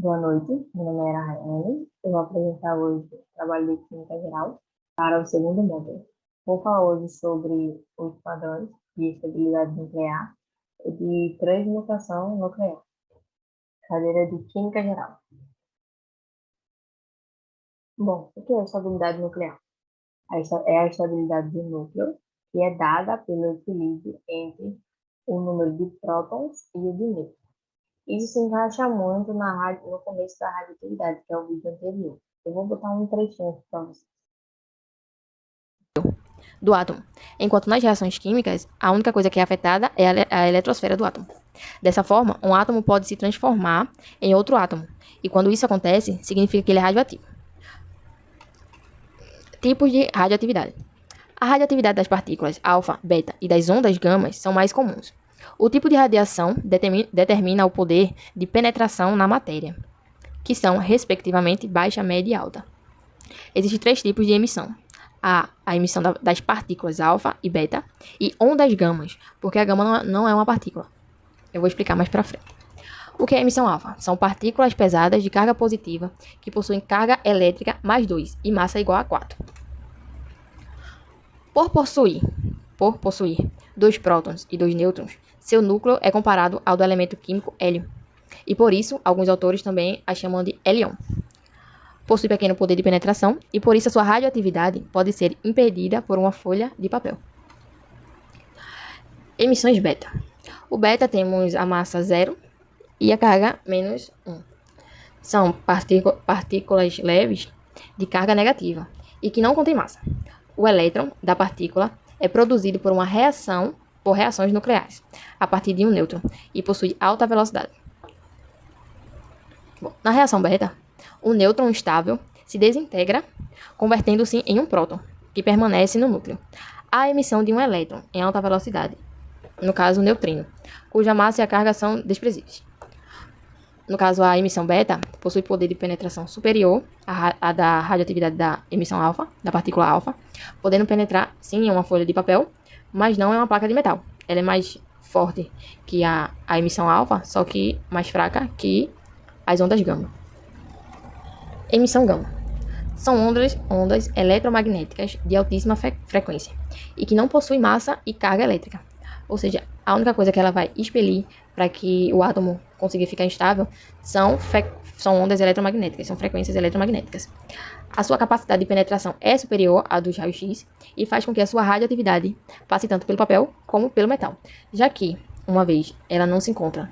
Boa noite, meu nome é Rayane. Eu vou apresentar hoje o trabalho de Química Geral para o segundo módulo. Vou falar hoje sobre os padrões de estabilidade nuclear e de transmutação nuclear. Cadeira de Química Geral. Bom, o que é a estabilidade nuclear? É a estabilidade do núcleo, que é dada pelo equilíbrio entre o número de prótons e o de nêutrons. Isso se encaixa muito no começo da radioatividade, que é o vídeo anterior. Eu vou botar um trechinho aqui para vocês. Do átomo, enquanto nas reações químicas, a única coisa que é afetada é a eletrosfera do átomo. Dessa forma, um átomo pode se transformar em outro átomo, e quando isso acontece, significa que ele é radioativo. Tipos de radioatividade. A radioatividade das partículas alfa, beta e das ondas gama são mais comuns. O tipo de radiação determina o poder de penetração na matéria, que são, respectivamente, baixa, média e alta. Existem 3 tipos de emissão. A emissão das partículas alfa e beta e ondas gamas, porque a gama não é uma partícula. Eu vou explicar mais para frente. O que é emissão alfa? São partículas pesadas de carga positiva que possuem carga elétrica mais 2 e massa igual a 4. Por possuir 2 prótons e 2 nêutrons, seu núcleo é comparado ao do elemento químico hélio. E por isso, alguns autores também a chamam de hélion. Possui pequeno poder de penetração e por isso a sua radioatividade pode ser impedida por uma folha de papel. Emissões beta. O beta temos a massa 0 e a carga menos 1. São partículas leves de carga negativa e que não contêm massa. O elétron da partícula é produzido por reações nucleares, a partir de um nêutron, e possui alta velocidade. Na reação beta, o nêutron estável se desintegra, convertendo-se em um próton, que permanece no núcleo. Há a emissão de um elétron em alta velocidade, no caso o neutrino, cuja massa e a carga são desprezíveis. No caso, a emissão beta possui poder de penetração superior à da radioatividade da emissão alfa, da partícula alfa, podendo penetrar, sim, em uma folha de papel, mas não em uma placa de metal. Ela é mais forte que a emissão alfa, só que mais fraca que as ondas gama. Emissão gama. São ondas eletromagnéticas de altíssima frequência e que não possuem massa e carga elétrica. Ou seja, a única coisa que ela vai expelir para que o átomo consiga ficar instável são ondas eletromagnéticas, são frequências eletromagnéticas. A sua capacidade de penetração é superior à dos raios-x e faz com que a sua radioatividade passe tanto pelo papel como pelo metal, já que uma vez ela se encontra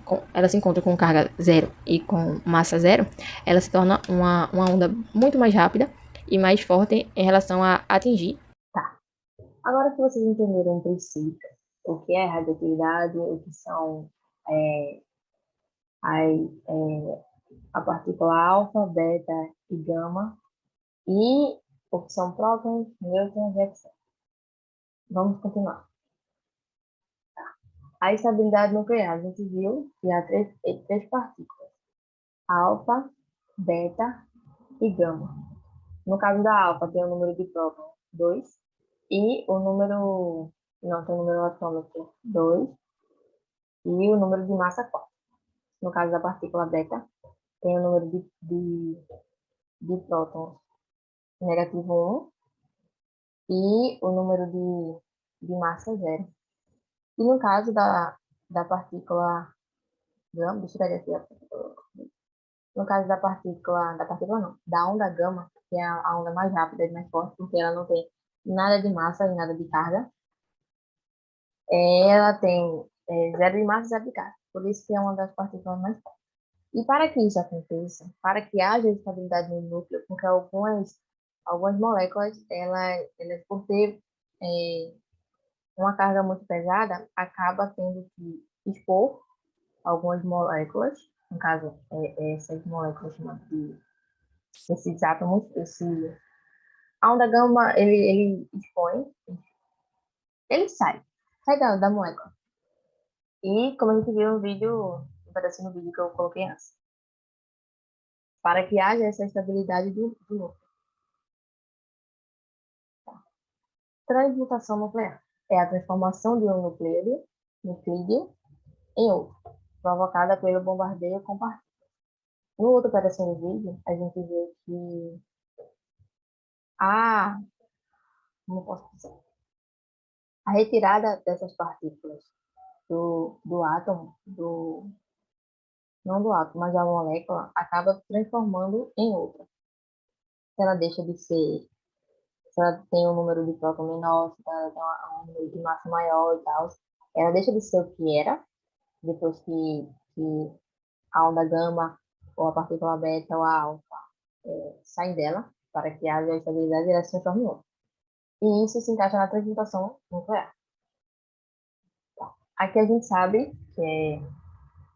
com carga zero e com massa zero, ela se torna uma onda muito mais rápida e mais forte em relação a atingir. Tá. Agora que vocês entenderam o princípio, o que é radioatividade, o que são a partícula alfa, beta e gama, e o que são prótons, nêutrons, etc. Vamos continuar. A estabilidade nuclear, a gente viu que há três partículas: alfa, beta e gama. No caso da alfa, tem o número de prótons 2 e o número, não, tem o número atômico 2 e o número de massa 4. No caso da partícula beta, tem o número de prótons negativo 1 e o número de massa 0. E no caso da partícula gama, deixa eu ver aqui a partícula. No caso da partícula não, da onda gama, que é a onda mais rápida e mais forte, porque ela não tem nada de massa e nada de carga, ela tem zero de massa e zero de carga. Por isso que é uma das partículas mais fortes. E para que isso aconteça, para que haja estabilidade no núcleo, porque algumas moléculas, elas por ter uma carga muito pesada, acaba tendo que expor algumas moléculas, no caso, essas moléculas chamadas de esses átomos, a onda gama, ele expõe, ele sai da molécula. E como a gente viu no vídeo, um pedacinho do vídeo que eu coloquei antes, para que haja essa estabilidade do núcleo. Transmutação nuclear é a transformação de um nuclídeo em outro, provocada pelo bombardeio com partículas. No outro pedacinho do vídeo, a gente vê que a, como eu posso dizer, a retirada dessas partículas do átomo, não do átomo, mas da molécula, acaba transformando em outra. Se ela deixa de ser, se ela tem um número de próton menor, se ela tem um número de massa maior e tal, ela deixa de ser o que era, depois que a onda gama, ou a partícula beta, ou a alfa, saem dela, para que haja estabilidade e ela se transforma em outra. E isso se encaixa na transmutação nuclear. Aqui a gente sabe que é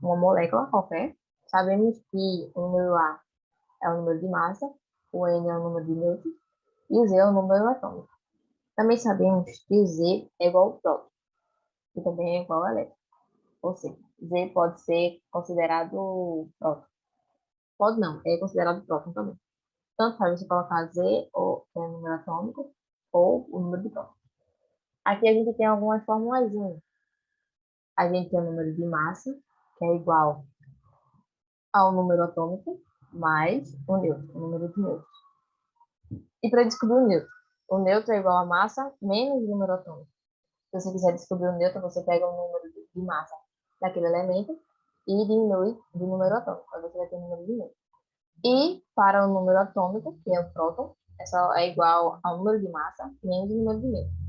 uma molécula qualquer, sabemos que o número A é o número de massa, o N é o número de nêutrons e o Z é o número atômico. Também sabemos que o Z é igual ao próton, que também é igual ao elétron. Ou seja, Z pode ser considerado próton. Pode não, é considerado próton também. Tanto faz você colocar Z, ou, que é o número atômico, ou o número de próton. Aqui a gente tem algumas fórmulas. A gente tem o número de massa, que é igual ao número atômico, mais o nêutron, o número de nêutrons. E para descobrir o nêutron é igual a massa menos o número atômico. Se você quiser descobrir o nêutron, você pega o número de massa daquele elemento e diminui do número atômico. Aí você vai ter o número de nêutron. E para o número atômico, que é o próton, é igual ao número de massa menos o número de nêutron.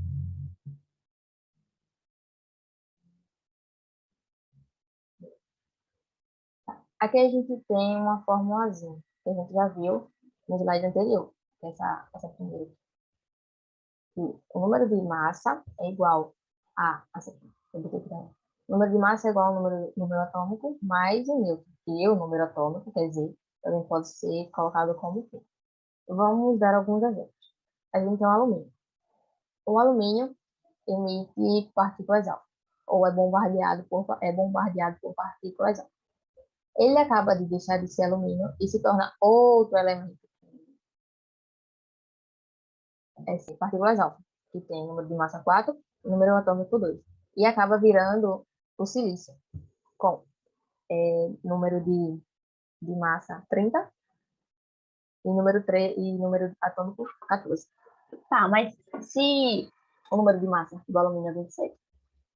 Aqui a gente tem uma formulazinha, que a gente já viu no slide anterior, que é essa primeira. O número de massa é igual o número de massa é igual ao número atômico mais o nêutron. E o número atômico, quer dizer, também pode ser colocado como Q. Vamos dar alguns exemplos. A gente tem o alumínio. O alumínio emite partículas alfa, ou é bombardeado por partículas alfa. Ele acaba de deixar de ser alumínio e se torna outro elemento, partículas alfa, que tem número de massa 4, número atômico 2. E acaba virando o silício, com número de massa 30 e número atômico 14. Tá, mas se o número de massa do alumínio é 27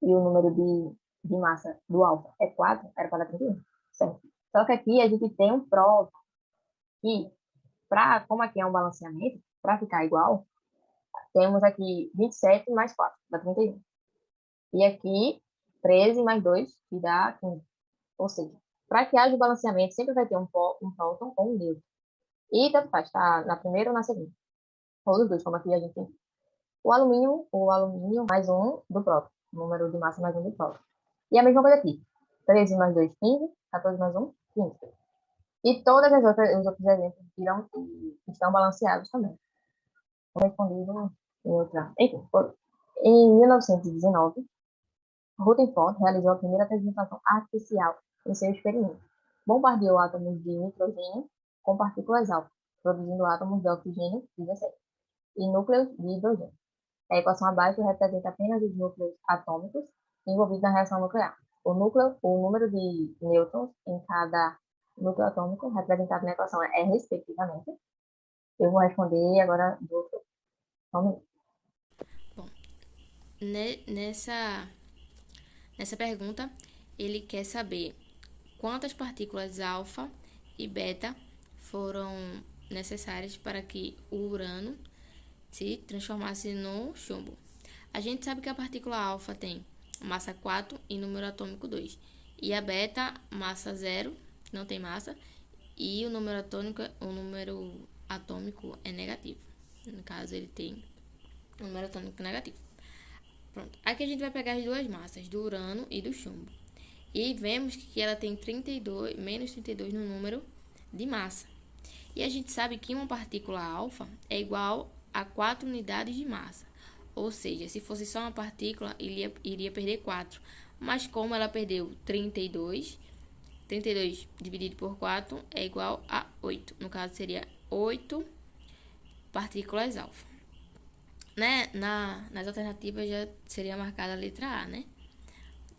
e o número de massa do alfa é 4, era para dar 31, certo? Só que aqui a gente tem um próton que, como aqui é um balanceamento, para ficar igual, temos aqui 27 mais 4, dá 31. E aqui, 13 mais 2, que dá 15. Ou seja, para que haja o balanceamento, sempre vai ter um próton ou um nêutron. E tanto faz, tá na primeira ou na segunda. Ou nos dois, como aqui a gente tem. O alumínio mais um do próton. Número de massa mais um do próton. E a mesma coisa aqui. 13 mais 2, 15. 14 mais 1, 15. E todas os outros exemplos estão balanceados também. Correspondido em outra. Enfim, em 1919, Rutherford realizou a primeira transmutação artificial em seu experimento. Bombardeou átomos de nitrogênio com partículas alfa, produzindo átomos de oxigênio 17 e núcleos de hidrogênio. A equação abaixo representa apenas os núcleos atômicos envolvidos na reação nuclear. O número de nêutrons em cada núcleo atômico representado na equação é respectivamente. Eu vou responder agora do outro. Bom, nessa pergunta, ele quer saber quantas partículas alfa e beta foram necessárias para que o urano se transformasse no chumbo. A gente sabe que a partícula alfa tem massa 4 e número atômico 2. E a beta, massa 0, não tem massa, e o número atômico é negativo. No caso, ele tem um número atômico negativo. Pronto. Aqui a gente vai pegar as duas massas, do urano e do chumbo. E vemos que ela tem 32, menos 32 no número de massa. E a gente sabe que uma partícula alfa é igual a 4 unidades de massa. Ou seja, se fosse só uma partícula, iria perder 4. Mas como ela perdeu 32 dividido por 4 é igual a 8. No caso, seria 8 partículas alfa. Né? Nas alternativas já seria marcada a letra A, né?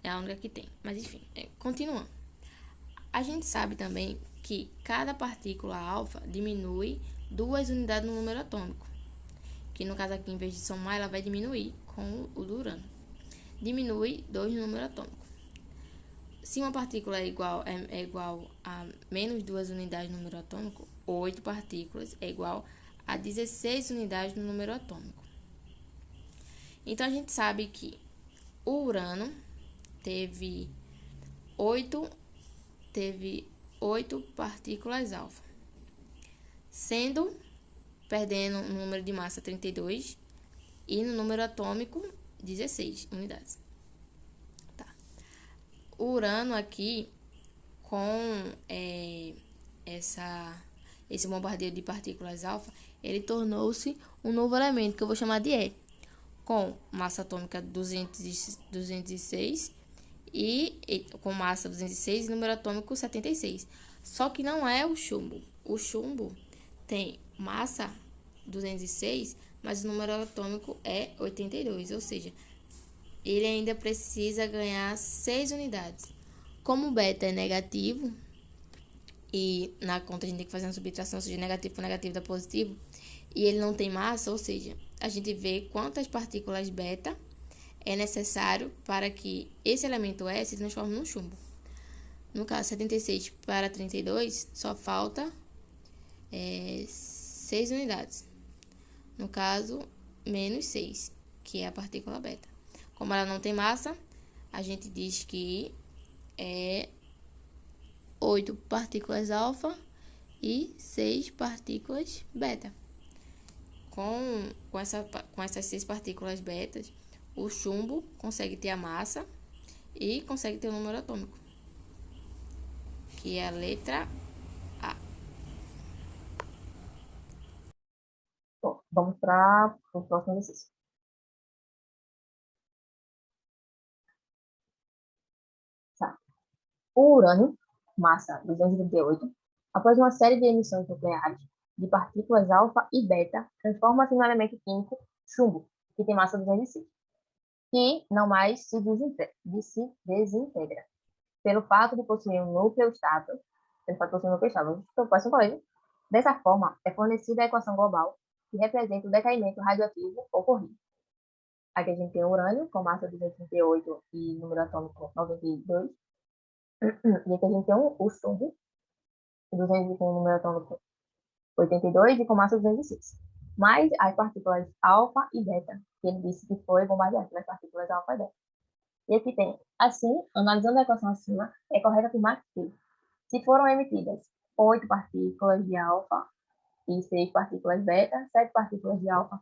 É a única que tem. Mas enfim, continuando. A gente sabe também que cada partícula alfa diminui 2 unidades no número atômico. Que no caso aqui, em vez de somar, ela vai diminuir com o do urânio. Diminui 2 no número atômico. Se uma partícula é igual a menos 2 unidades no número atômico, 8 partículas é igual a 16 unidades no número atômico. Então, a gente sabe que o urânio teve 8 partículas alfa, perdendo no número de massa 32 e no número atômico 16 unidades. Tá. O urânio aqui, com esse bombardeio de partículas alfa, ele tornou-se um novo elemento que eu vou chamar de E, com massa atômica 206 e com massa 206 e número atômico 76. Só que não é o chumbo. O chumbo tem massa 206, mas o número atômico é 82, ou seja, ele ainda precisa ganhar 6 unidades. Como o beta é negativo, e na conta a gente tem que fazer uma subtração, seja negativo por negativo dá positivo, e ele não tem massa, ou seja, a gente vê quantas partículas beta é necessário para que esse elemento E se transforme num chumbo. No caso, 76 para 32, só falta 6 unidades. No caso, menos 6, que é a partícula beta. Como ela não tem massa, a gente diz que é 8 partículas alfa e 6 partículas beta. Com essas 6 partículas betas, o chumbo consegue ter a massa e consegue ter o número atômico, que é a letra A. Bom, vamos para o próximo exercício. Tá. O urânio, massa 238, após uma série de emissões nucleares de partículas alfa e beta, transforma-se no elemento químico chumbo, que tem massa 206, que não mais se desintegra, pelo fato de possuir um núcleo estável. Dessa forma, é fornecida a equação global, que representa o decaimento radioativo ocorrido. Aqui a gente tem o urânio, com massa 238 e número atômico 92. E aqui a gente tem o chumbo, com número atômico 82 e com massa 206. Mais as partículas alfa e beta, que ele disse que foi bombardeado pelas partículas alfa e beta. E aqui tem, assim, analisando a equação acima, é correto afirmar que, se foram emitidas 8 partículas de alfa e 6 partículas beta, 7 partículas de alfa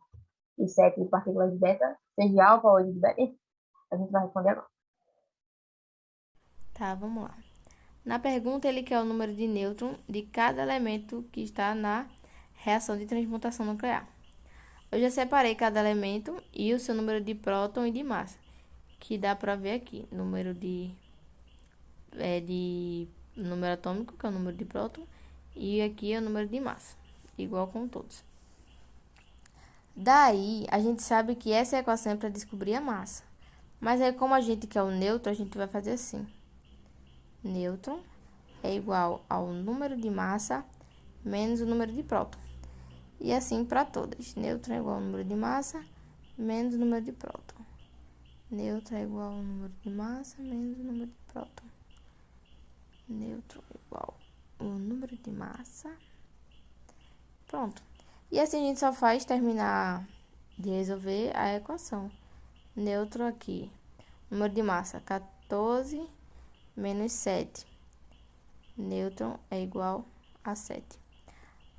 e 7 partículas de beta, 6 de alfa, 8 de beta, a gente vai responder agora. Tá, vamos lá. Na pergunta, ele quer o número de nêutrons de cada elemento que está na reação de transmutação nuclear. Eu já separei cada elemento e o seu número de próton e de massa, que dá para ver aqui. Número número atômico, que é o número de próton, e aqui é o número de massa, igual com todos. Daí, a gente sabe que essa equação é para descobrir a massa. Mas aí, como a gente quer o nêutron, a gente vai fazer assim. Nêutron é igual ao número de massa menos o número de próton. E assim para todas. Nêutron é igual ao número de massa menos o número de próton. Nêutron é igual ao número de massa menos o número de próton. Nêutron é igual ao número de massa. Pronto. E assim a gente só faz terminar de resolver a equação. Nêutron aqui, número de massa 14 menos 7. Nêutron é igual a 7.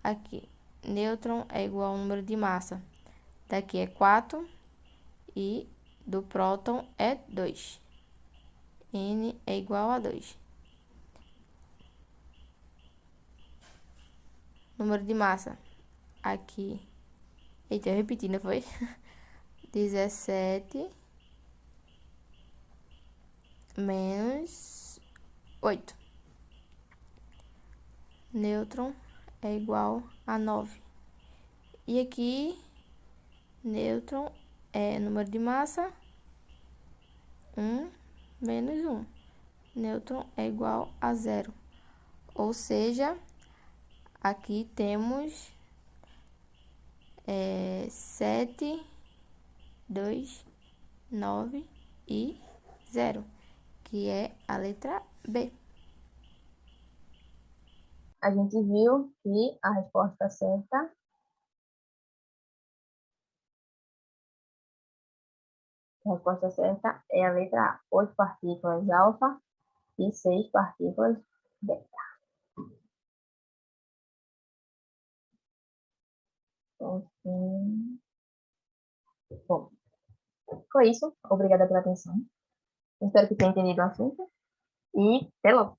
Aqui, nêutron é igual ao número de massa. Daqui é 4 e do próton é 2. N é igual a 2. Número de massa. Aqui. Eita, eu repeti, não foi? 17 menos 8. Nêutron é igual a 9. E aqui, nêutron é número de massa 1 menos 1. Nêutron é igual a 0. Ou seja, aqui temos 7, 2, 9 e 0, que é a letra B. A gente viu que a resposta certa é a letra A, 8 partículas alfa e 6 partículas beta. Então, bom, foi isso. Obrigada pela atenção. Espero que tenha entendido o assunto e até logo.